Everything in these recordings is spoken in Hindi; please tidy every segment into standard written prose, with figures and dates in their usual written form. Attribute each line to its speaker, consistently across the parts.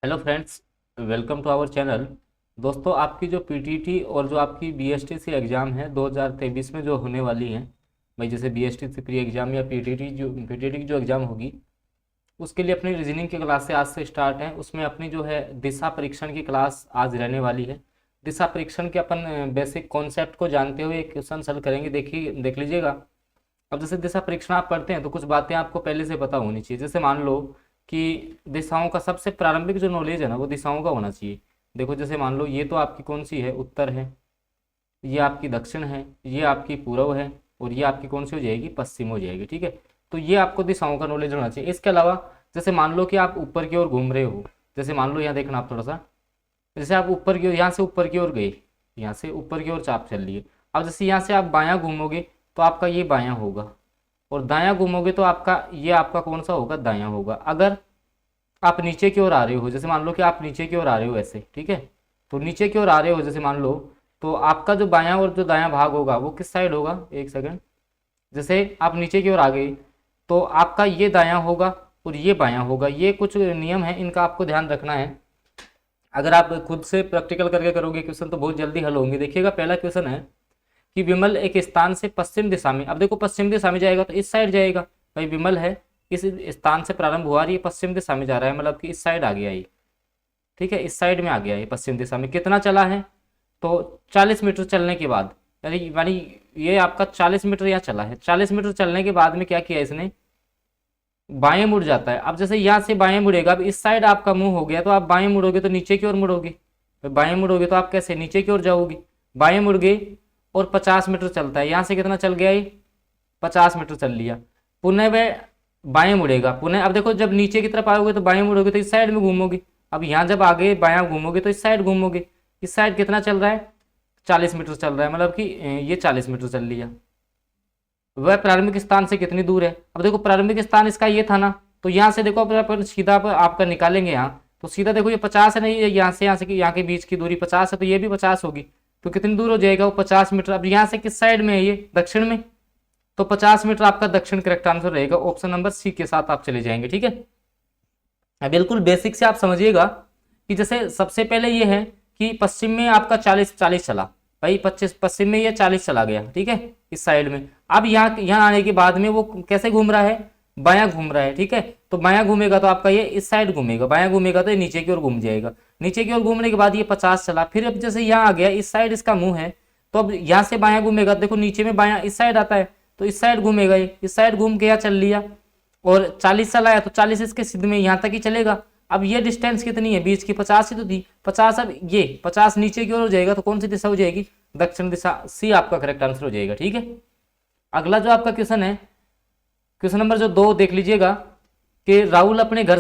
Speaker 1: Hello friends, welcome to our channel. दोस्तों, आपकी जो पीटीटी और जो आपकी बीएसटीसी एग्ज़ाम है 2023 में जो होने वाली है, भाई जैसे बीएसटीसी प्री एग्ज़ाम या पीटीटी की जो एग्ज़ाम होगी, उसके लिए अपनी रीजनिंग की क्लास से आज से स्टार्ट है। उसमें अपनी जो है दिशा परीक्षण की क्लास आज रहने वाली है। दिशा परीक्षण के अपन बेसिक कॉन्सेप्ट को जानते हुए क्वेश्चन सॉल्व करेंगे। देख लीजिएगा। अब जैसे दिशा परीक्षण आप पढ़ते हैं तो कुछ बातें आपको पहले से पता होनी चाहिए। जैसे मान लो कि दिशाओं का सबसे प्रारंभिक जो नॉलेज है ना, वो दिशाओं का होना चाहिए। देखो, जैसे मान लो ये तो आपकी कौन सी है, उत्तर है, ये आपकी दक्षिण है, ये आपकी पूर्व है, और ये आपकी कौन सी हो जाएगी, पश्चिम हो जाएगी। ठीक है, तो ये आपको दिशाओं का नॉलेज होना चाहिए। इसके अलावा जैसे मान लो कि आप ऊपर की ओर घूम रहे हो। जैसे मान लो यहाँ देखना आप थोड़ा सा, जैसे आप ऊपर की ओर, यहाँ से ऊपर की ओर गए, यहाँ से ऊपर की ओर चाप चल लिए। अब जैसे यहाँ से आप बायां घूमोगे तो आपका ये बायां होगा, और दायां घूमोगे तो आपका ये आपका कौन सा होगा, दायां होगा। अगर आप नीचे की ओर आ रहे हो, जैसे मान लो कि आप नीचे की ओर आ रहे हो ऐसे, ठीक है, तो नीचे की ओर आ रहे हो जैसे मान लो, तो आपका जो बायां और जो दायां भाग होगा वो किस साइड होगा, एक सेकंड। जैसे आप नीचे की ओर आ गए तो आपका ये दायां होगा और ये बायां होगा। ये कुछ नियम है, इनका आपको ध्यान रखना है। अगर आप खुद से प्रैक्टिकल करके करोगे क्वेश्चन तो बहुत जल्दी हल होंगे। देखिएगा, पहला क्वेश्चन है कि विमल एक स्थान से पश्चिम दिशा में, अब देखो पश्चिम दिशा में जाएगा तो इस साइड जाएगा। भाई विमल है, इस स्थान से प्रारंभ हुआ और ये पश्चिम दिशा में जा रहा है, मतलब कि इस साइड आ गया ये। ठीक है, इस साइड में आ गया ये पश्चिम दिशा में। कितना चला है, तो 40 मीटर चलने के बाद, यानी यानी ये आपका 40 मीटर यहाँ चला है। 40 मीटर चलने के बाद में क्या किया इसने, बाएं मुड़ जाता है। अब जैसे यहाँ से बाएं मुड़ेगा, अब इस साइड आपका मुंह हो गया, तो आप बाएं मुड़ोगे तो नीचे की ओर मुड़ोगे, बाएं मुड़ोगे तो आप कैसे नीचे की ओर जाओगे। बाएं मुड़ गए और 50 मीटर चलता है, यहाँ से कितना चल गया ये, 50 मीटर चल लिया। पुनः वह बाएं मुड़ेगा, पुनः अब देखो जब नीचे की तरफ आओगे तो बाएं मुड़ोगे तो इस साइड में घूमोगे। अब यहाँ जब आगे बायां घूमोगे तो इस साइड घूमोगे। इस साइड कितना चल रहा है, 40 मीटर चल रहा है, मतलब कि ये 40 मीटर चल लिया। वह प्रारंभिक स्थान से कितनी दूर है, अब देखो प्रारंभिक स्थान इसका ये था ना, तो यहाँ से देखो अपन सीधा आपका निकालेंगे यहाँ, तो सीधा देखो ये 50 है, नहीं यहाँ से यहाँ के बीच की दूरी 50 है, तो ये भी 50 होगी। तो कितनी दूर हो जाएगा, वो 50 मीटर। अब यहाँ से किस साइड में है, ये दक्षिण में, तो 50 मीटर आपका दक्षिण करेक्ट आंसर रहेगा। ऑप्शन नंबर सी के साथ आप चले जाएंगे। ठीक है, बिल्कुल बेसिक से आप समझिएगा कि जैसे सबसे पहले ये है कि पश्चिम में आपका 40 चला, भाई 25 पश्चिम में ये 40 चला गया, ठीक है, इस साइड में। अब यहाँ आने के बाद में वो कैसे घूम रहा है, बायां घूम रहा है। ठीक है, तो बायां घूमेगा तो आपका ये इस साइड घूमेगा, बायां घूमेगा तो ये नीचे की ओर घूम जाएगा। नीचे की ओर घूमने के बाद ये 50 चला, फिर अब जैसे यहाँ आ गया, इस साइड इसका मुंह है, तो अब यहाँ से बायां घूमेगा, देखो नीचे में बायां इस साइड आता है, तो इस साइड घूमेगा, ये इस साइड घूम के यहाँ चल लिया, और 40 चलाया तो 40 इसके सिद्ध में यहाँ तक ही चलेगा। अब ये डिस्टेंस कितनी है, बीच की 50 ही तो थी, 50, अब ये 50 नीचे की ओर हो जाएगा, तो कौन सी दिशा हो जाएगी, दक्षिण दिशा। सी आपका करेक्ट आंसर हो जाएगा। ठीक है, अगला जो आपका क्वेश्चन है, क्वेश्चन नंबर जो 2 देख लीजिएगा कि राहुल अपने घर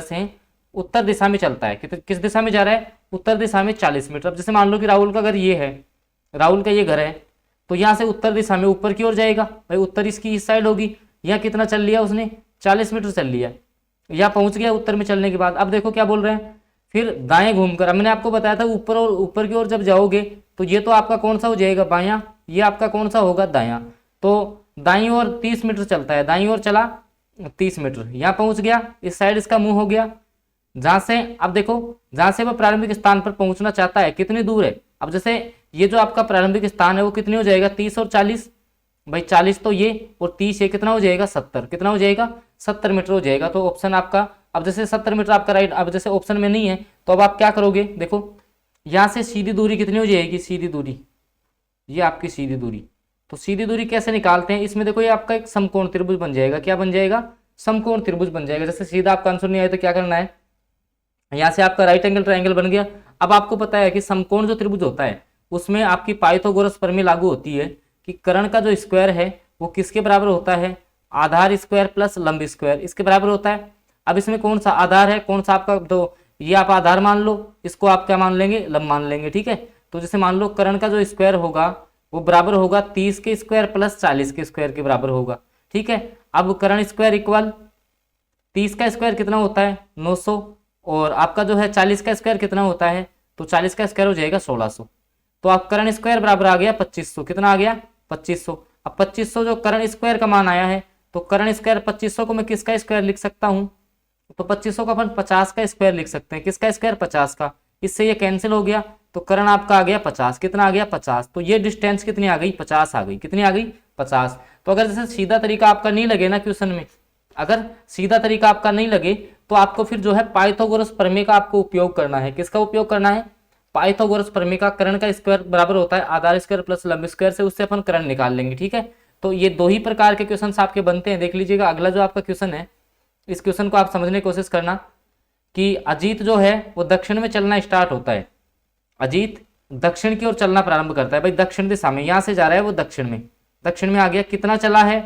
Speaker 1: से उत्तर दिशा में चलता है। किस दिशा में जा रहा है, उत्तर दिशा में 40 मीटर। अब जैसे मान लो कि राहुल का घर ये है, राहुल का ये घर है, तो यहाँ से उत्तर दिशा में ऊपर की ओर जाएगा, भाई उत्तर इसकी इस साइड होगी। यहाँ कितना चल लिया उसने, 40 मीटर चल लिया, यहाँ पहुंच गया उत्तर में चलने के बाद। अब देखो क्या बोल रहे हैं, फिर दाएं घूमकर, अब मैंने आपको बताया था ऊपर और ऊपर की ओर जब जाओगे तो ये तो आपका कौन सा हो जाएगा, बायां, ये आपका कौन सा होगा, दायां। तो दाईं ओर 30 मीटर चलता है, दाईं ओर चला 30 मीटर, यहाँ पहुंच गया, इस साइड इसका मुंह हो गया। जहां से अब देखो, जहां से वह प्रारंभिक स्थान पर पहुंचना चाहता है कितनी दूर है। अब जैसे ये जो आपका प्रारंभिक स्थान है वो कितनी हो जाएगा, 30 और 40, भाई 40 तो ये और 30 ये कितना हो जाएगा, 70, कितना हो जाएगा, 70 मीटर हो जाएगा। तो ऑप्शन आपका, अब जैसे 70 मीटर आपका राइट, अब जैसे ऑप्शन में नहीं है तो अब आप क्या करोगे, देखो यहाँ से सीधी दूरी कितनी हो जाएगी, सीधी दूरी, ये आपकी सीधी दूरी। तो सीधी दूरी कैसे निकालते हैं, इसमें देखो ये आपका एक समकोण त्रिभुज बन जाएगा। क्या बन जाएगा, समकोण त्रिभुज बन जाएगा। जैसे सीधा आपका आंसर नहीं आया तो क्या करना है, यहाँ से आपका राइट एंगल ट्रायंगल बन गया। अब आपको पता है कि समकोण जो त्रिभुज होता है उसमें आपकी पाइथागोरस प्रमेय लागू होती है कि कर्ण का जो स्क्वायर है वो किसके बराबर होता है, आधार स्क्वायर प्लस लंब स्क्वायर, इसके बराबर होता है। अब इसमें कौन सा आधार है, कौन सा आपका, तो ये आप आधार मान लो, इसको आप क्या मान लेंगे, लंब मान लेंगे। ठीक है, तो जैसे मान लो कर्ण का जो स्क्वायर होगा वो बराबर होगा 30 के स्क्वायर प्लस 40 के स्क्वायर के बराबर होगा। ठीक है, अब कर्ण स्क्वायर इक्वल 30 का स्क्वायर कितना होता है, 900, और आपका जो है 40 का स्क्वायर कितना होता है, तो 40 का स्क्वायर हो जाएगा 1600। तो आप कर्ण स्क्वायर बराबर आ गया 2500, कितना आ गया, 2500। अब 2500 जो कर्ण स्क्वायर का मान आया है, तो कर्ण स्क्वायर 2500 को मैं किसका स्क्वायर लिख सकता हूँ, तो 2500 का अपन 50 का स्क्वायर लिख सकते हैं। किसका स्क्वायर? 50 का। इससे ये कैंसिल हो गया, तो कर्ण आपका आ गया 50। कितना आ गया? 50। तो ये डिस्टेंस कितनी आ गई? 50 आ गई। कितनी आ गई? 50। तो अगर जैसे सीधा तरीका आपका नहीं लगे ना क्वेश्चन में, अगर सीधा तरीका आपका नहीं लगे तो आपको फिर जो है पाइथागोरस प्रमेय का आपको उपयोग करना है। किसका उपयोग करना है? पाइथागोरस प्रमेय का। कर्ण का स्क्वायर बराबर होता है आधार स्क्वायर प्लस लंब स्क्वायर से, उससे अपन कर्ण निकाल लेंगे। ठीक है, तो ये दो ही प्रकार के क्वेश्चन आपके बनते हैं। देख लीजिएगा अगला जो आपका क्वेश्चन है, इस क्वेश्चन को आप समझने की कोशिश करना कि अजीत जो है वो दक्षिण में चलना स्टार्ट होता है। अजीत दक्षिण की ओर चलना प्रारंभ करता है भाई, दक्षिण दिशा में, यहां से जा रहा है वो दक्षिण में। दक्षिण में आ गया, कितना चला है?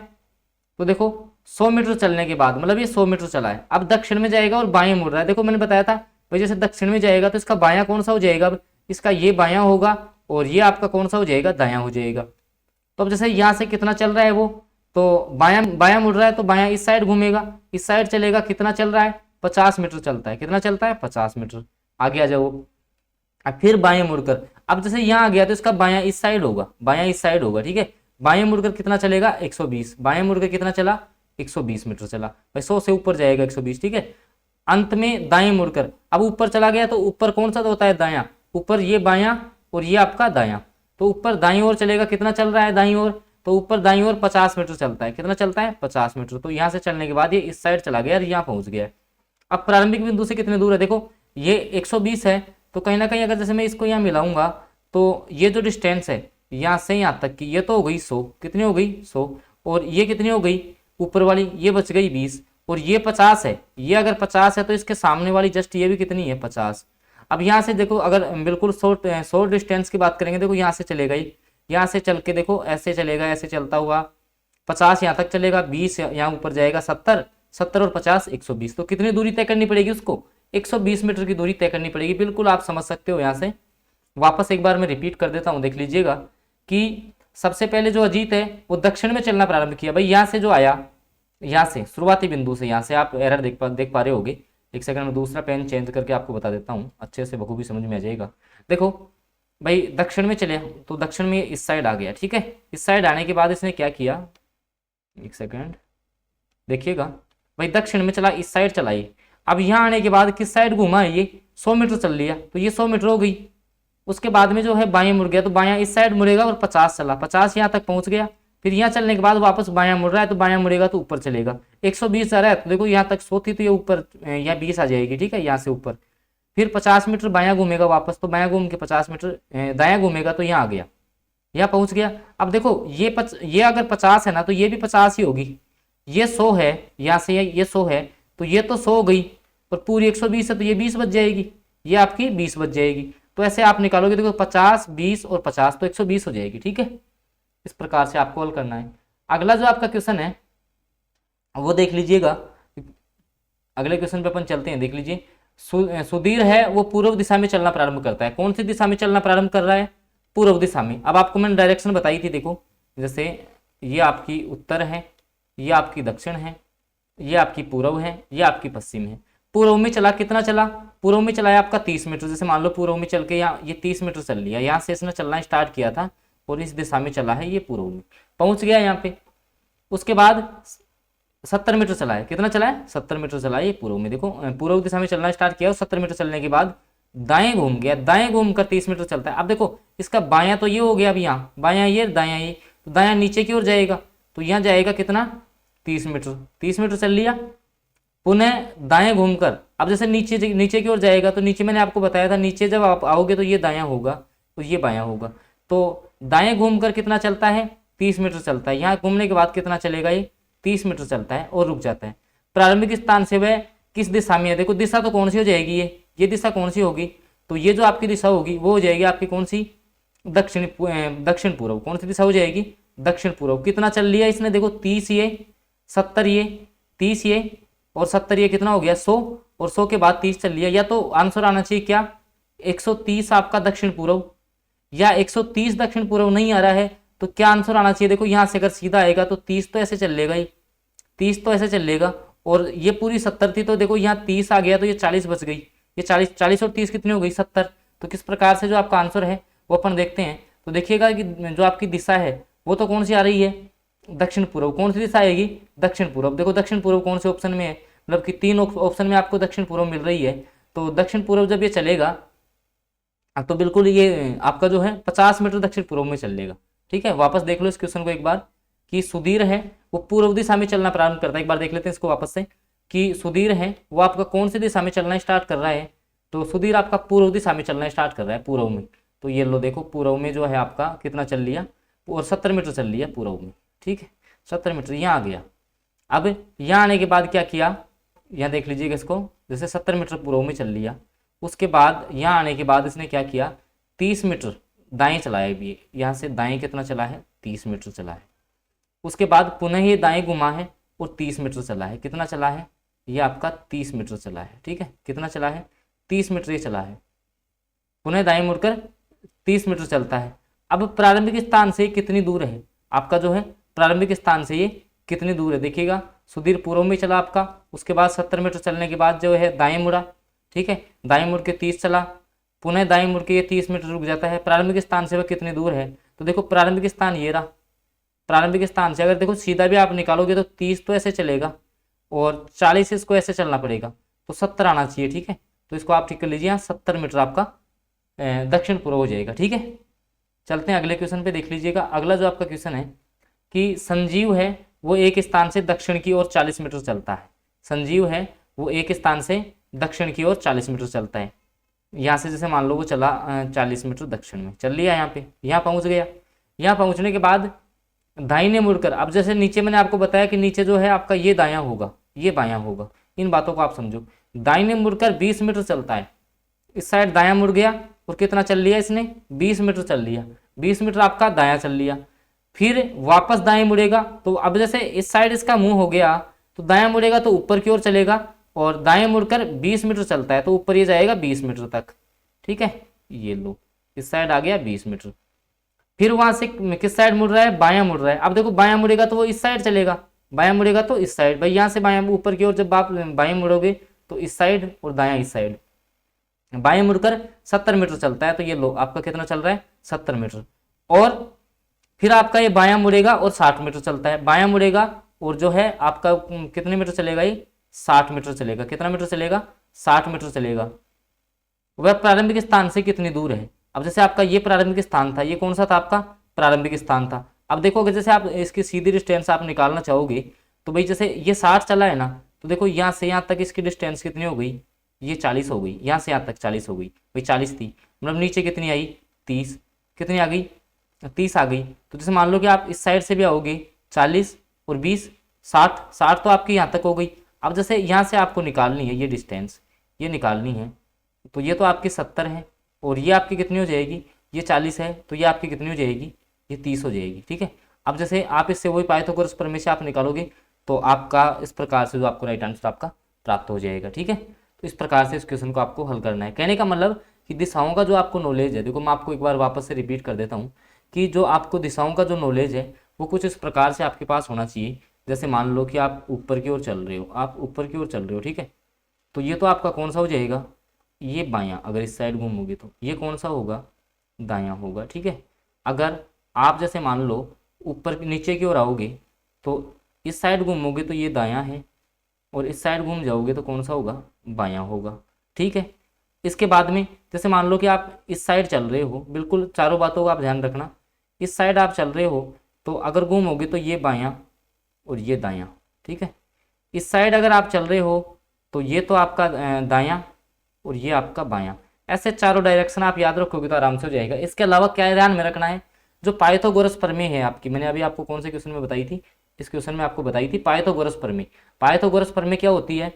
Speaker 1: तो देखो 100 मीटर चलने के बाद, मतलब ये 100 मीटर चला है। अब दक्षिण में जाएगा और बाएं मुड़ रहा है। देखो मैंने बताया था भाई, जैसे दक्षिण में जाएगा तो इसका बायां कौन सा हो जाएगा? इसका ये बायां होगा और ये आपका कौन सा हो जाएगा? दायां हो जाएगा। तो अब जैसे यहाँ से कितना चल रहा है वो, तो बायां बायां मुड़ रहा है तो बायां इस साइड घूमेगा, इस साइड चलेगा। कितना चल रहा है? 50 मीटर चलता है। कितना चलता है? 50 मीटर। आगे आ जाओ। अब फिर बाएं मुड़कर, अब जैसे यहाँ आ गया तो इसका बायां इस साइड होगा, बायां इस साइड होगा। ठीक है, बाएं मुड़कर कितना चलेगा? 120। बाएं मुड़कर कितना चला? 120 मीटर चला भाई, 100 से ऊपर जाएगा 120। ठीक है, अंत में दाएं मुड़कर, अब ऊपर चला गया तो ऊपर कौन सा होता है? दायां। ऊपर ये बायां और ये आपका दायां, तो ऊपर दाईं ओर चलेगा। कितना चल रहा है दाईं ओर? तो ऊपर दाईं ओर 50 मीटर चलता है। कितना चलता है? 50 मीटर। तो यहाँ से चलने के बाद ये इस साइड चला गया और यहाँ पहुंच गया। अब प्रारंभिक बिंदु से कितने दूर है? देखो ये 120 है, तो कहीं ना कहीं अगर जैसे मैं इसको यहाँ मिलाऊंगा तो ये जो डिस्टेंस है यहाँ से यहाँ तक की, ये तो हो गई 100। कितनी हो गई? 100। और ये कितनी हो गई? ऊपर वाली ये बच गई 20। और ये 50 है, ये अगर 50 है तो इसके सामने वाली जस्ट ये भी कितनी है? 50। अब यहाँ से देखो, अगर बिल्कुल शॉर्ट डिस्टेंस की बात करेंगे, देखो यहाँ से चलेगा ही, यहाँ से चल के देखो ऐसे चलेगा, ऐसे चलता हुआ 50 यहाँ तक चलेगा, 20 यहाँ ऊपर जाएगा, 70 70 और 50 120। तो कितनी दूरी तय करनी पड़ेगी उसको? 120 मीटर की दूरी तय करनी पड़ेगी। बिल्कुल आप समझ सकते हो। यहाँ से वापस एक बार मैं रिपीट कर देता हूँ, देख लीजिएगा कि सबसे पहले जो अजीत है वो दक्षिण में चलना प्रारंभ किया भाई। यहाँ से जो आया, यहाँ से शुरुआती बिंदु से, यहाँ से आप एरर देख पा रहे होगे। एक सेकंड में दूसरा पेन चेंज करके आपको बता देता हूँ, अच्छे से बखूबी समझ में आ जाएगा। देखो भाई दक्षिण में चले तो दक्षिण में इस साइड आ गया। ठीक है, इस साइड आने के बाद इसने क्या किया, एक सेकंड देखिएगा भाई, दक्षिण में चला, इस साइड चलाई। अब यहाँ आने के बाद किस साइड घूमा है? ये 100 मीटर चल लिया, तो ये 100 मीटर हो गई। उसके बाद में जो है बाएं मुड़ गया, तो बायां इस साइड मुड़ेगा और 50 चला, 50 यहाँ तक पहुंच गया। फिर यहाँ चलने के बाद वापस बायां मुड़ रहा है, तो बायां मुड़ेगा तो ऊपर चलेगा। 120 आ रहा है, तो देखो यहाँ तक 100 थी तो ये ऊपर यहाँ 20 आ जाएगी। ठीक है, यहाँ से ऊपर फिर 50 मीटर बायां घूमेगा वापस, तो बायां घूम के 50 मीटर दायां घूमेगा तो यहाँ आ गया, यहाँ पहुंच गया। अब देखो ये अगर 50 है ना तो ये भी 50 ही होगी। ये 100 है, यहाँ से ये 100 है, तो ये तो 100 हो गई, और पूरी 120 है तो ये 20 बच जाएगी, ये आपकी 20 बच जाएगी। तो ऐसे आप निकालोगे, देखो 50 20 और 50 तो 120 हो जाएगी। ठीक है, इस प्रकार से आपको हल करना है। अगला जो आपका क्वेश्चन है वो देख लीजिएगा, अगले क्वेश्चन पे अपन चलते हैं। देख लीजिए, सुधीर है वो पूर्व दिशा में चलना प्रारंभ करता है। कौन सी दिशा में चलना प्रारंभ कर रहा है? पूर्व दिशा में। अब आपको मैंने डायरेक्शन बताई थी, देखो जैसे ये आपकी उत्तर है, ये आपकी दक्षिण है, ये आपकी पूर्व है, ये आपकी पश्चिम है। पूर्व में चला, कितना चला? पूर्व में चला है आपका 30 मीटर। जैसे मान लो पूर्व में चल के यहाँ ये 30 मीटर चल लिया, यहाँ से इसने चलना स्टार्ट किया था और इस दिशा में चला है, ये पूर्व में पहुंच गया यहाँ पे। उसके बाद 70 मीटर चला है, कितना चला है? 70 मीटर चला है, ये पूर्व में। देखो पूर्व दिशा में चलना स्टार्ट किया और 70 मीटर चलने के बाद दाएं घूम गया, दाएं घूमकर 30 मीटर चलता है। अब देखो इसका बायां तो ये हो गया, अब यहाँ बायां ये, दायां ये, तो दायां नीचे की ओर जाएगा, तो यहाँ जाएगा कितना? 30 मीटर। 30 मीटर चल लिया, पुनः दाएं घूमकर अब जैसे नीचे की ओर जाएगा, तो नीचे मैंने आपको बताया था, नीचे जब आप आओगे तो ये दायां होगा, तो ये बायां होगा। तो दाएं घूमकर कितना चलता है? 30 मीटर चलता है। यहाँ घूमने के बाद कितना चलेगा? ये 30 मीटर चलता है और रुक जाता है। प्रारंभिक स्थान से वह किस दिशा में है? देखो दिशा तो कौन सी हो जाएगी, ये दिशा कौन सी होगी? तो ये जो आपकी दिशा होगी वो हो जाएगी आपकी कौन सी? दक्षिण पूर्व। कौन सी दिशा हो जाएगी? दक्षिण पूर्व। कितना चल लिया इसने? देखो 30 ये, 70 ये, 30 ये और 70 ये, कितना हो गया? 100, और 100 के बाद 30 चल लिया। या तो आंसर आना चाहिए क्या? 130 आपका दक्षिण पूर्व, या 130 दक्षिण पूर्व नहीं आ रहा है तो क्या आंसर आना चाहिए? देखो यहाँ से अगर सीधा आएगा तो 30 तो ऐसे चलेगा ही, 30 तो ऐसे चलेगा, और ये पूरी 70 थी, तो देखो यहाँ 30 आ गया तो ये 40 बच गई। ये 40 और 30 कितनी हो गई? 70। तो किस प्रकार से जो आपका आंसर है वो अपन देखते हैं। तो देखिएगा कि जो आपकी दिशा है वो तो कौन सी आ रही है? दक्षिण पूर्व। कौन सी दिशा आएगी? दक्षिण पूर्व। देखो दक्षिण पूर्व कौन से ऑप्शन में है? मतलब कि 3 ऑप्शन में आपको दक्षिण पूर्व मिल रही है, तो दक्षिण पूर्व जब ये चलेगा तो बिल्कुल ये आपका जो है 50 मीटर दक्षिण पूर्व में चलेगा। ठीक है, वापस देख लो इस क्वेश्चन को एक बार, कि सुधीर है वो पूर्व दिशा में चलना प्रारंभ करता है। एक बार देख लेते हैं इसको वापस से, कि सुधीर है वो आपका कौन सी दिशा में चलना स्टार्ट कर रहा है, तो सुधीर आपका पूर्व दिशा में चलना स्टार्ट कर रहा है, पूर्व में। तो ये लो देखो पूर्व में जो है आपका कितना चल लिया, और 70 मीटर चल लिया पूर्व में। ठीक है, 70 मीटर यहाँ आ गया। अब यहाँ आने के बाद क्या किया, यहाँ देख लीजिएगा इसको, जैसे 70 मीटर पूर्व में चल लिया, उसके बाद यहाँ आने के बाद इसने क्या किया, 30 मीटर दाएं चलाया भी, यहाँ से दाएं कितना चला है, 30 मीटर चला है। उसके बाद पुनः ये दाएं घुमा है और 30 मीटर चला है। कितना चला है, ये आपका 30 मीटर चला है। ठीक है, कितना चला है, 30 मीटर ये चला है। पुनः दाएं मुड़कर 30 मीटर चलता है। अब प्रारंभिक स्थान से कितनी दूर है आपका, जो है प्रारंभिक स्थान से ये कितनी दूर है, देखिएगा सुधीर पूर्व में चला आपका, उसके बाद 70 मीटर चलने के बाद जो है दाएं मुड़ा। ठीक है, दाएं मुड़ के 30 चला, पुनः दाएं मुड़ के ये 30 मीटर रुक जाता है। प्रारंभिक स्थान से वह कितनी दूर है, तो देखो प्रारंभिक स्थान ये रहा। प्रारंभिक स्थान से अगर देखो सीधा भी आप निकालोगे तो 30 तो ऐसे चलेगा और 40 इसको ऐसे चलना पड़ेगा, तो 70 आना चाहिए। ठीक है, तो इसको आप ठीक कर लीजिए, यहाँ 70 मीटर आपका दक्षिण पूर्व हो जाएगा। ठीक है, चलते हैं अगले क्वेश्चन पे, देख लीजिएगा। अगला जो आपका क्वेश्चन है कि संजीव है वो एक स्थान से दक्षिण की ओर 40 मीटर चलता है। संजीव है वो एक स्थान से दक्षिण की ओर 40 मीटर चलता है। यहाँ से जैसे मान लो वो चला 40 मीटर दक्षिण में चल लिया, यहाँ पे यहाँ पहुँच गया। यहाँ पहुँचने के बाद दाहिने मुड़कर, अब जैसे नीचे मैंने आपको बताया कि नीचे जो है आपका ये दायां होगा, ये बायां होगा, इन बातों को आप समझो। दाहिने मुड़कर 20 मीटर चलता है, इस साइड दायां मुड़ गया और कितना चल लिया इसने, 20 मीटर चल लिया। 20 मीटर आपका दायां चल लिया, फिर वापस दाएं मुड़ेगा। तो अब जैसे इस साइड इसका मुंह हो गया, तो दायां मुड़ेगा तो ऊपर की ओर चलेगा, और दाएं मुड़कर 20 मीटर चलता है तो ऊपर ये जाएगा 20 मीटर तक। ठीक है, ये लो इस साइड आ गया 20 मीटर। फिर वहां से किस साइड मुड़ रहा है, बायां मुड़ रहा है। अब देखो बायां मुड़ेगा तो वो इस साइड चलेगा, बायां मुड़ेगा तो इस साइड, भाई यहाँ से बायां ऊपर की ओर जब आप बाएं मुड़ोगे तो इस साइड और दायां इस साइड। बाएं मुड़कर 70 मीटर चलता है, तो ये लो आपका कितना चल रहा है, 70 मीटर। और फिर आपका ये बायां मुड़ेगा और 60 मीटर चलता है। बायां मुड़ेगा और जो है आपका कितने मीटर चलेगा, ये 60 मीटर चलेगा। कितना मीटर चलेगा, 60 मीटर चलेगा। वह प्रारंभिक स्थान से कितनी दूर है। अब जैसे आपका ये प्रारंभिक स्थान था, ये कौन सा था आपका प्रारंभिक स्थान था। अब देखो अगर जैसे आप इसकी सीधी डिस्टेंस आप निकालना चाहोगे, तो भाई जैसे ये 60 चला है ना, तो देखो यहाँ से यहाँ तक इसकी डिस्टेंस कितनी हो गई, ये 40 हो गई। यहाँ से यहाँ तक 40 हो गई, भाई 40 थी, मतलब नीचे कितनी आई, 30। कितनी आ गई, 30 आ गई। तो जैसे मान लो कि आप इस साइड से भी आओगे, 40 और 20 60, 60 तो आपकी यहाँ तक हो गई। अब जैसे यहाँ से आपको निकालनी है ये डिस्टेंस, ये निकालनी है, तो ये तो आपकी 70 है और ये आपकी कितनी हो जाएगी, ये 40 है, तो ये आपकी कितनी हो जाएगी, ये 30 हो जाएगी। ठीक है, अब जैसे आप इससे वही पाइथागोरस प्रमेय से आप निकालोगे तो आपका इस प्रकार से जो आपको राइट आंसर आपका प्राप्त हो जाएगा। ठीक है, तो इस प्रकार से इस क्वेश्चन को आपको हल करना है। कहने का मतलब कि दिशाओं का जो आपको नॉलेज है, देखो मैं आपको एक बार वापस से रिपीट कर देता हूँ कि जो आपको दिशाओं का जो नॉलेज है वो कुछ इस प्रकार से आपके पास होना चाहिए। जैसे मान लो कि आप ऊपर की ओर चल रहे हो, आप ऊपर की ओर चल रहे हो, ठीक है, तो ये तो आपका कौन सा हो जाएगा, ये बायां। अगर इस साइड घूमोगे तो ये कौन सा होगा, दायां होगा। ठीक है, अगर आप जैसे मान लो ऊपर नीचे की ओर आओगे तो इस साइड घूमोगे तो ये दायां है, और इस साइड घूम जाओगे तो कौन सा होगा, बायां होगा। ठीक है, इसके बाद में जैसे मान लो कि आप इस साइड चल रहे हो, बिल्कुल चारों बातों का आप ध्यान रखना, इस साइड आप चल रहे हो तो अगर घूमोगे तो ये बायां और ये दायां। ठीक है, इस साइड अगर आप चल रहे हो तो ये तो आपका दायां और ये आपका बायां। ऐसे चारों डायरेक्शन आप याद रखोगे तो आराम से हो जाएगा। इसके अलावा क्या ध्यान में रखना है, जो पाइथागोरस प्रमेय है आपकी, मैंने अभी आपको कौन से क्वेश्चन में बताई थी, इस क्वेश्चन में आपको बताई थी पाइथागोरस प्रमेय। पाइथागोरस प्रमेय क्या होती है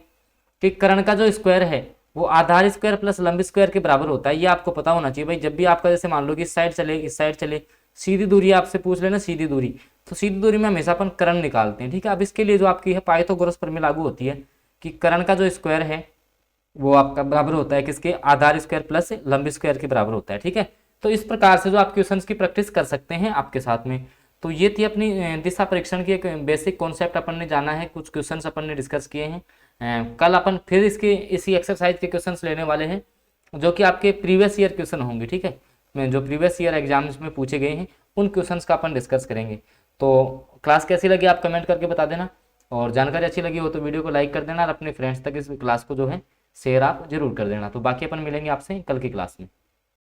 Speaker 1: कि कर्ण का जो स्क्वायर है वो आधार स्क्वायर प्लस लंब स्क्वायर के बराबर होता है। ये आपको पता होना चाहिए भाई। जब भी आपका जैसे मान लो कि इस साइड चले, इस साइड चले, सीधी दूरी आपसे पूछ लेना, सीधी दूरी, तो सीधी दूरी में हमेशा अपन कर्ण निकालते हैं। ठीक है, अब इसके लिए जो आपकी है पाइथागोरस प्रमेय लागू होती है कि कर्ण का जो स्क्वायर है वो आपका बराबर होता है किसके, आधार स्क्वायर प्लस लंब स्क्वायर के बराबर होता है। ठीक है, तो इस प्रकार से जो आप क्वेश्चंस की प्रैक्टिस कर सकते हैं आपके साथ में। तो ये थी अपनी दिशा परीक्षण की एक बेसिक कॉन्सेप्ट अपन ने जाना है, कुछ क्वेश्चंस अपन ने डिस्कस किए हैं। कल अपन फिर इसके इसी एक्सरसाइज के क्वेश्चंस लेने वाले हैं जो कि आपके प्रीवियस ईयर क्वेश्चन होंगे। ठीक है, जो प्रीवियस ईयर एग्जाम्स में पूछे गए हैं उन क्वेश्चंस का अपन डिस्कस करेंगे। तो क्लास कैसी लगी आप कमेंट करके बता देना। और जानकारी अच्छी लगी हो तो वीडियो को लाइक कर देना और अपने फ्रेंड्स तक इस क्लास को जो है शेयर आप जरूर कर देना। तो बाकी अपन मिलेंगे आपसे कल की क्लास में।